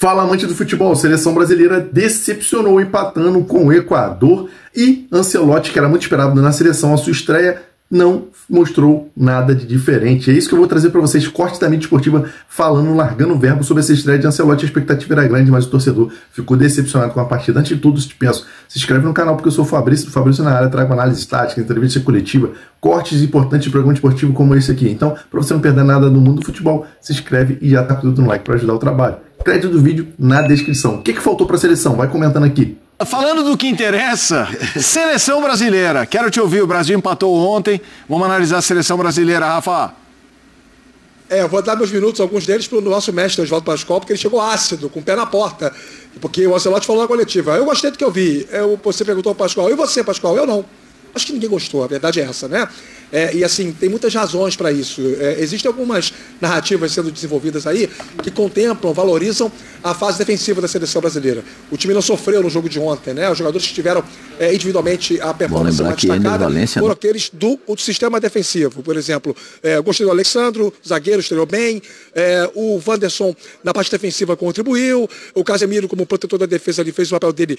Fala, amante do futebol, a seleção brasileira decepcionou empatando com o Equador e Ancelotti, que era muito esperado na seleção, a sua estreia não mostrou nada de diferente. É isso que eu vou trazer para vocês, corte da mídia esportiva, falando, largando o verbo sobre essa estreia de Ancelotti. A expectativa era grande, mas o torcedor ficou decepcionado com a partida. Antes de tudo, te peço, se inscreve no canal, porque eu sou o Fabrício na área, trago análise estática, entrevista coletiva, cortes importantes de programa esportivo como esse aqui. Então, para você não perder nada no mundo do futebol, se inscreve e já tá tudo no like para ajudar o trabalho. Crédito do vídeo na descrição. O que faltou para a seleção? Vai comentando aqui. Falando do que interessa, seleção brasileira. Quero te ouvir, o Brasil empatou ontem. Vamos analisar a seleção brasileira, Rafa. Eu vou dar meus minutos, alguns deles, para o nosso mestre, Oswaldo Pascoal, porque ele chegou ácido, com o pé na porta. Porque o Ancelotti falou na coletiva. Eu gostei do que eu vi. Você perguntou ao Pascoal. E você, Pascoal? Eu não. Acho que ninguém gostou, a verdade é essa, né? E assim, tem muitas razões para isso. Existem algumas narrativas sendo desenvolvidas aí que contemplam, valorizam a fase defensiva da seleção brasileira. O time não sofreu no jogo de ontem, né? Os jogadores que tiveram individualmente a performance mais destacada foram aqueles do sistema defensivo. Por exemplo, gostei do Alexandro, zagueiro, estreou bem. O Wanderson, na parte defensiva, contribuiu. O Casemiro, como protetor da defesa, ali, fez o papel dele,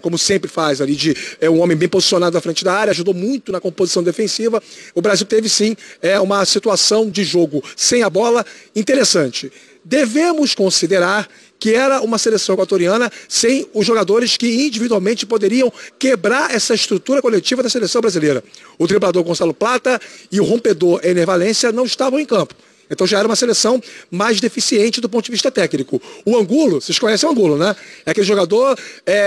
como sempre faz, ali, de um homem bem posicionado na frente da área, ajudou muito na composição defensiva. O Brasil teve, sim, uma situação de jogo sem a bola interessante. Devemos considerar que era uma seleção equatoriana sem os jogadores que individualmente poderiam quebrar essa estrutura coletiva da seleção brasileira. O driblador Gonçalo Plata e o rompedor Ener Valencia não estavam em campo. Então já era uma seleção mais deficiente do ponto de vista técnico. O Angulo, vocês conhecem o Angulo, né? É aquele jogador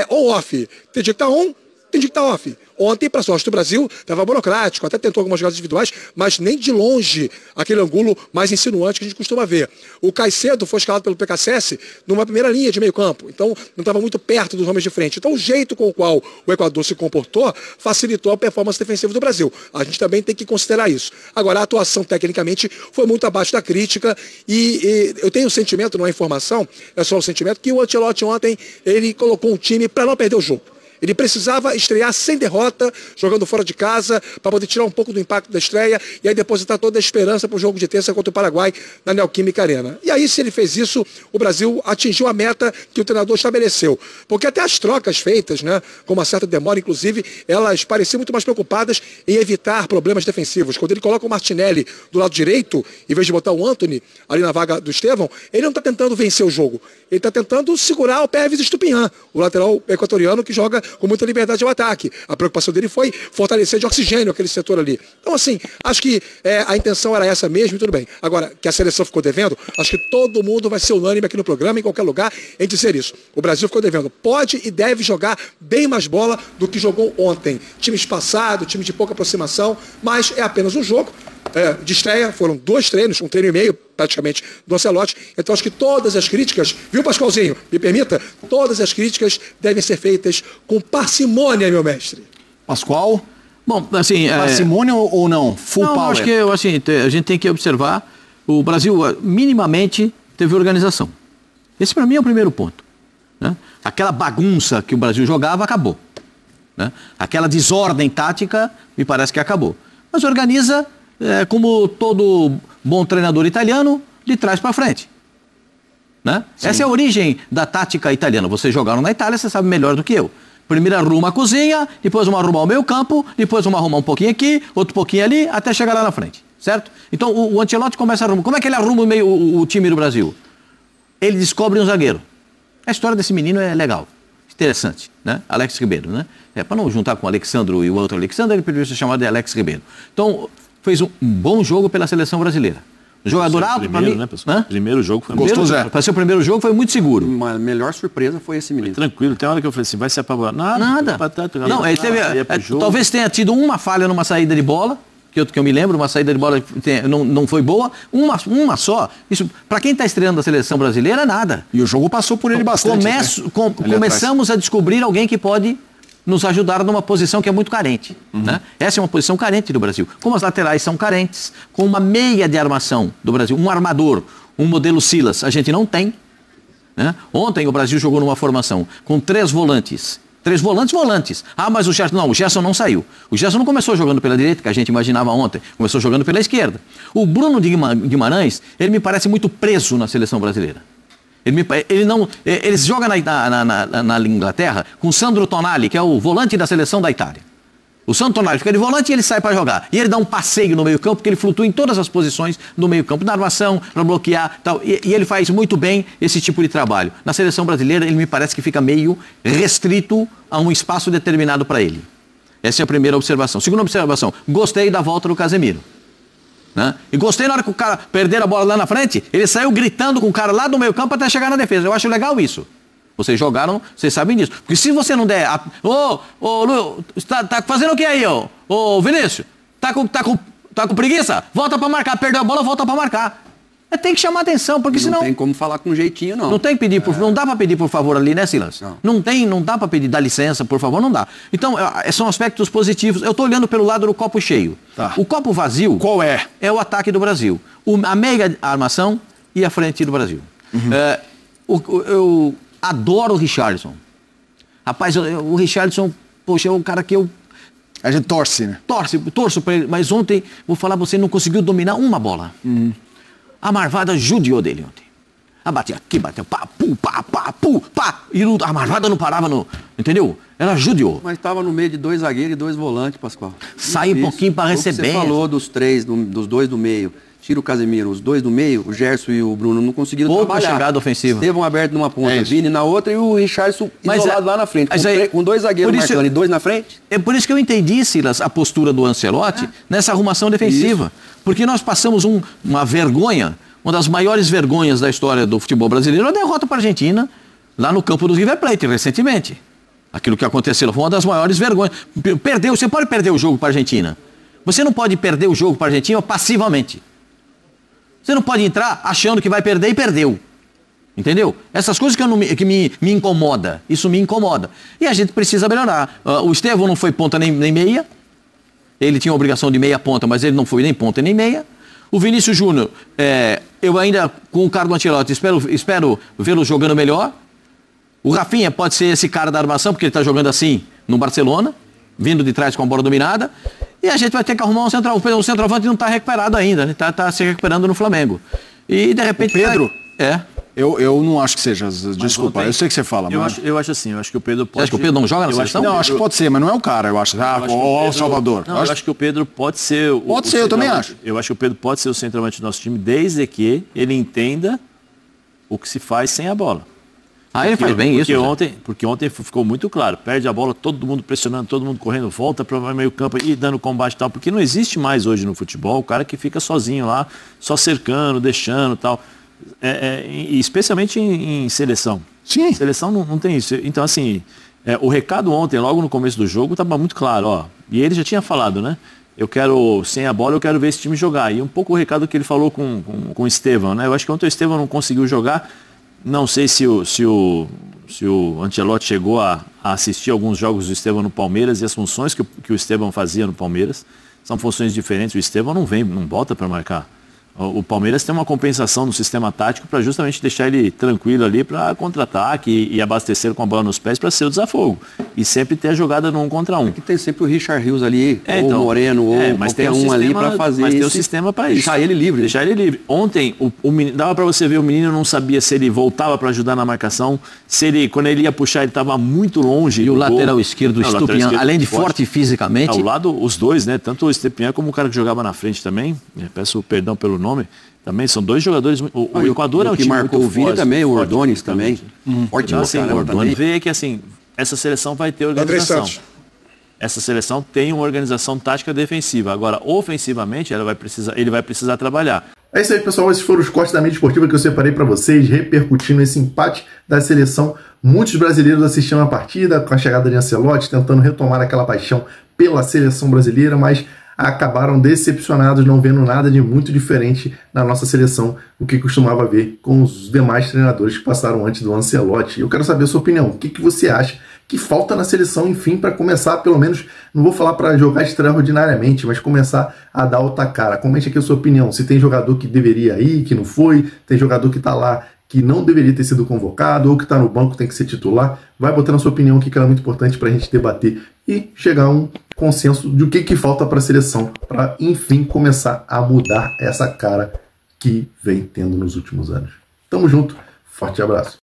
on-off. Tem dia que tá on, tem dia que tá off. Ontem, para sorte do Brasil, estava burocrático, até tentou algumas jogadas individuais, mas nem de longe aquele Angulo mais insinuante que a gente costuma ver. O Caicedo foi escalado pelo PKSS numa primeira linha de meio campo, então não estava muito perto dos homens de frente. Então o jeito com o qual o Equador se comportou facilitou a performance defensiva do Brasil. A gente também tem que considerar isso. Agora, a atuação tecnicamente foi muito abaixo da crítica e eu tenho o sentimento, não é informação, é só o sentimento, que o Ancelotti ontem ele colocou um time para não perder o jogo. Ele precisava estrear sem derrota, jogando fora de casa, para poder tirar um pouco do impacto da estreia e aí depositar toda a esperança para o jogo de terça contra o Paraguai na Neoquímica Arena. E aí, se ele fez isso, o Brasil atingiu a meta que o treinador estabeleceu. Porque até as trocas feitas, né, com uma certa demora, inclusive, elas pareciam muito mais preocupadas em evitar problemas defensivos. Quando ele coloca o Martinelli do lado direito, em vez de botar o Antony ali na vaga do Estevão, ele não está tentando vencer o jogo. Ele está tentando segurar o Pervis Estupiñán, o lateral equatoriano que joga com muita liberdade ao ataque. A preocupação dele foi fortalecer de oxigênio aquele setor ali. Então, assim, acho que a intenção era essa mesmo e tudo bem. Agora, que a seleção ficou devendo, acho que todo mundo vai ser unânime aqui no programa, em qualquer lugar, em dizer isso. O Brasil ficou devendo. Pode e deve jogar bem mais bola do que jogou ontem. Time espaçado, time de pouca aproximação, mas é apenas um jogo. De estreia, foram 2 treinos, um treino e meio praticamente do Ancelotti, então acho que todas as críticas, viu, Pascoalzinho, me permita, todas as críticas devem ser feitas com parcimônia, meu mestre. Pascoal? Bom, assim... Parcimônia ou não? Full não, power? Acho que assim, a gente tem que observar, o Brasil minimamente teve organização. Esse para mim é o primeiro ponto. Né? Aquela bagunça que o Brasil jogava, acabou. Né? Aquela desordem tática, me parece que acabou. Mas organiza... como todo bom treinador italiano, de trás para frente. Né? Essa é a origem da tática italiana. Vocês jogaram na Itália, você sabe melhor do que eu. Primeiro arruma a cozinha, depois vamos arrumar o meio campo, depois vamos arrumar um pouquinho aqui, outro pouquinho ali, até chegar lá na frente. Certo? Então o Ancelotti começa a arrumar. Como é que ele arruma o time do Brasil? Ele descobre um zagueiro. A história desse menino é legal. Interessante, né? Alex Ribeiro, né? Para não juntar com o Alexandro e o outro Alexandre, ele preferiu ser chamado de Alex Ribeiro. Então, fez um bom jogo pela seleção brasileira. Jogador alto para mim. Né, primeiro jogo foi muito gostoso. Para ser o primeiro jogo foi muito seguro. Uma melhor surpresa foi esse menino. Foi tranquilo. Tem hora que eu falei assim, vai se apavorar. Nada. Não, ele teve, talvez tenha tido uma falha numa saída de bola, que eu me lembro, uma saída de bola não foi boa, uma só. Isso, para quem está estreando a seleção brasileira, nada. E o jogo passou por ele bastante. Começamos a descobrir alguém que pode nos ajudar numa posição que é muito carente. Né? Essa é uma posição carente do Brasil. Como as laterais são carentes, com uma meia de armação do Brasil, um armador, um modelo Silas, a gente não tem. Né? Ontem o Brasil jogou numa formação com 3 volantes. 3 volantes. Ah, mas o Gerson não saiu. O Gerson não começou jogando pela direita, que a gente imaginava ontem. Começou jogando pela esquerda. O Bruno de Guimarães, ele me parece muito preso na seleção brasileira. Eles jogam na Inglaterra com o Sandro Tonali, que é o volante da seleção da Itália. O Sandro Tonali fica de volante e ele sai para jogar. E ele dá um passeio no meio campo, porque ele flutua em todas as posições do meio campo, na armação, para bloquear, tal. E ele faz muito bem esse tipo de trabalho. Na seleção brasileira, ele me parece que fica meio restrito a um espaço determinado para ele. Essa é a primeira observação. Segunda observação, gostei da volta do Casemiro. Né? E gostei na hora que o cara perder a bola lá na frente, ele saiu gritando com o cara lá do meio campo até chegar na defesa. Eu acho legal isso. Vocês jogaram, vocês sabem disso. Porque se você não der... Lu, tá fazendo o que aí, ô Vinícius? Tá com preguiça? Volta pra marcar. Perdeu a bola, volta pra marcar. Tem que chamar atenção, porque senão... Não tem como falar com jeitinho, não. Não tem que pedir, não dá pra pedir por favor ali, né, Silas? Não dá pra pedir, dá licença, por favor, não dá. Então, são aspectos positivos. Eu tô olhando pelo lado do copo cheio. Tá. O copo vazio... Qual é? É o ataque do Brasil. A meia armação e a frente do Brasil. Eu adoro o Richarlison. Rapaz, o Richarlison, poxa, é um cara que eu... A gente torce, né? Torço pra ele, mas ontem, vou falar, você não conseguiu dominar uma bola. A Marvada judiou dele ontem. Batia aqui, bateu pá, pu, pá. E a Marvada não parava entendeu? Ela judiou. Mas estava no meio de 2 zagueiros e 2 volantes, Pascoal. Sai um pouquinho para receber. Você falou dos 3, dos 2 do meio. Tira o Casemiro, os 2 do meio, o Gerson e o Bruno não conseguiram trabalhar. Chegada ofensiva. Estevão aberto numa ponta, Vini na outra e o Richarlison isolado lá na frente. Com 2 zagueiros marcando e 2 na frente. É por isso que eu entendi, Silas, a postura do Ancelotti nessa arrumação defensiva. Isso. Porque nós passamos uma vergonha, uma das maiores vergonhas da história do futebol brasileiro, a derrota para a Argentina, lá no campo do River Plate, recentemente. Aquilo que aconteceu foi uma das maiores vergonhas. Você pode perder o jogo para a Argentina. Você não pode perder o jogo para a Argentina passivamente. Você não pode entrar achando que vai perder e perdeu. Entendeu? Essas coisas que me incomoda. Isso me incomoda. E a gente precisa melhorar. O Estevão não foi ponta nem meia. Ele tinha a obrigação de meia ponta, mas ele não foi nem ponta nem meia. O Vinícius Júnior, eu ainda, com o Carlo Ancelotti, espero vê-lo jogando melhor. O Rafinha pode ser esse cara da armação, porque ele está jogando assim no Barcelona, vindo de trás com a bola dominada. E a gente vai ter que arrumar um centroavante. O centroavante não está recuperado ainda, né? Tá se recuperando no Flamengo. E de repente... O Pedro? Eu não acho que seja. Desculpa, eu sei que você fala. Eu acho assim, eu acho que o Pedro pode... Você acha que o Pedro não joga na seleção? Não, acho que pode ser, mas não é o cara, eu acho. O Salvador. Não, eu acho que o Pedro pode ser... Pode ser, eu também acho. Eu acho que o Pedro pode ser o centroavante do nosso time, desde que ele entenda o que se faz sem a bola. Ele faz bem isso. Porque ontem ficou muito claro. Perde a bola, todo mundo pressionando, todo mundo correndo, volta para o meio campo e dando combate e tal. Porque não existe mais hoje no futebol o cara que fica sozinho lá, só cercando, deixando e tal. Especialmente em seleção. Sim. Seleção não tem isso. Então, assim, o recado ontem, logo no começo do jogo, estava muito claro. E ele já tinha falado, né? Sem a bola, eu quero ver esse time jogar. E um pouco o recado que ele falou com o Estevão, né? Eu acho que ontem o Estevão não conseguiu jogar. Não sei se o Ancelotti chegou a assistir alguns jogos do Estevão no Palmeiras e as funções que o Estevão fazia no Palmeiras são funções diferentes. O Estevão não bota para marcar. O Palmeiras tem uma compensação no sistema tático para justamente deixar ele tranquilo ali para contra-ataque e abastecer com a bola nos pés para ser o desafogo. E sempre ter a jogada no 1 contra 1. Aqui tem sempre o Richard Rios ali, ou o Moreno, ou qualquer um ali para fazer isso. Mas tem o sistema para isso. Deixar ele livre. Ontem, dava para você ver, o menino não sabia se ele voltava para ajudar na marcação, quando ele ia puxar, ele estava muito longe. E o lateral esquerdo, o Estupiñán, além de forte fisicamente... Ao lado, os dois, né? Tanto o Estupiñán como o cara que jogava na frente também. Peço perdão pelo nome. Também são 2 jogadores. O Equador é um time marcou o Vini também, o Ordones também. Ótimo, assim, o Ordones vê que assim, essa seleção vai ter organização. Essa seleção tem uma organização tática defensiva. Agora, ofensivamente, ele vai precisar trabalhar. É isso aí, pessoal. Esses foram os cortes da mídia esportiva que eu separei para vocês, repercutindo esse empate da seleção. Muitos brasileiros assistindo a partida com a chegada de Ancelotti, tentando retomar aquela paixão pela seleção brasileira, mas acabaram decepcionados, não vendo nada de muito diferente na nossa seleção, o que costumava ver com os demais treinadores que passaram antes do Ancelotti. Eu quero saber a sua opinião. O que você acha que falta na seleção, enfim, para começar, pelo menos, não vou falar para jogar extraordinariamente, mas começar a dar outra cara. Comente aqui a sua opinião. Se tem jogador que deveria ir, que não foi, tem jogador que está lá que não deveria ter sido convocado, ou que está no banco tem que ser titular. Vai botando a sua opinião aqui, que ela é muito importante para a gente debater e chegar a um consenso de o que falta para a seleção, para, enfim, começar a mudar essa cara que vem tendo nos últimos anos. Tamo junto, Forte abraço.